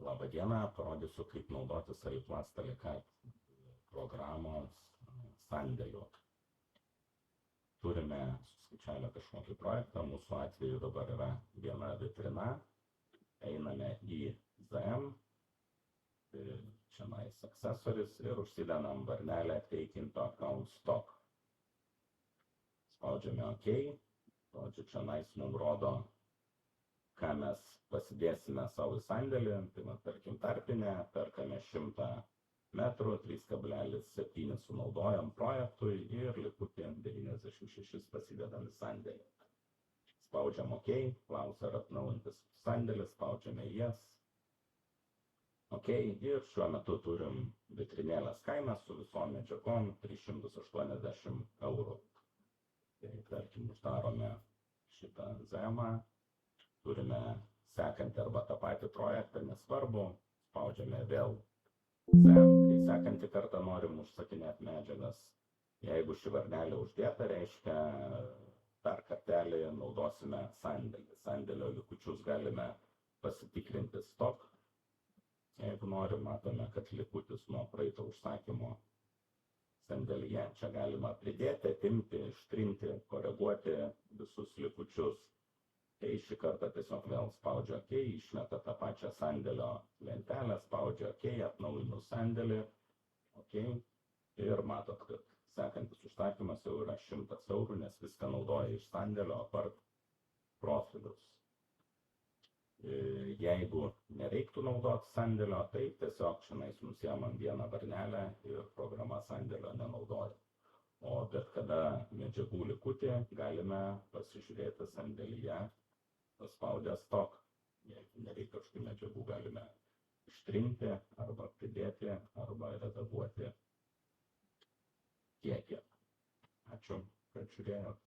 Labą dieną, parodysiu, kaip naudoti Saviplas Telekat programos sandėliu. Turime suskaičiavę kažkokį projektą, mūsų atveju dabar yra viena vitrina, einame į ZM, čianais accessories ir užsidedam varnelę Take into account stock. Spaudžiame OK, žodžiu, čianais mums rodo, ką mes pasidėsime savo į sandėlį, tai tarkim tarpinę, perkame 100 metrų, 3,7 sunaudojam projektui ir likutį 96 pasidedam į sandėlį. Spaudžiam OK, klausia ar atnaujintis sandėlis, spaudžiame Yes. OK, ir šiuo metu turim vitrinėlės kainą su visom medžiagom 380 eurų. Tai tarkim, uždarome šitą ZM-ą. Turime sekantį arba tą patį projektą, nesvarbu, spaudžiame vėl ZM, kai sekantį kartą norim užsakinėti medžiagas. Jeigu ši varnelė uždėta, reiškia, dar kartelį naudosime sandėlį. Sandėlio likučius galime pasitikrinti stok. Jeigu norim, matome, kad likutis nuo praeito užsakymo sandėlyje. Čia galima pridėti, atimti, ištrinti, koreguoti visus likučius. Tai šį kartą tiesiog vėl spaudžia OK, išmeta tą pačią sandėlio lentelę, spaudžia OK, atnaujinu sandėlį, OK, ir matot, kad sekantis užsakymas jau yra 100 eurų, nes viską naudoja iš sandėlio apart profilius. Jeigu nereiktų naudoti sandėlio, tai tiesiog šiandien nusiemam vieną varnelę ir programa sandėlio nenaudoja. O bet kada medžiagų likutį galime pasižiūrėti sandėlyje, paspaudę stok. Jeigu nereikia kažkokių medžiagų, galime ištrinti arba pridėti arba redaguoti kiekį. Ačiū, kad žiūrėjot.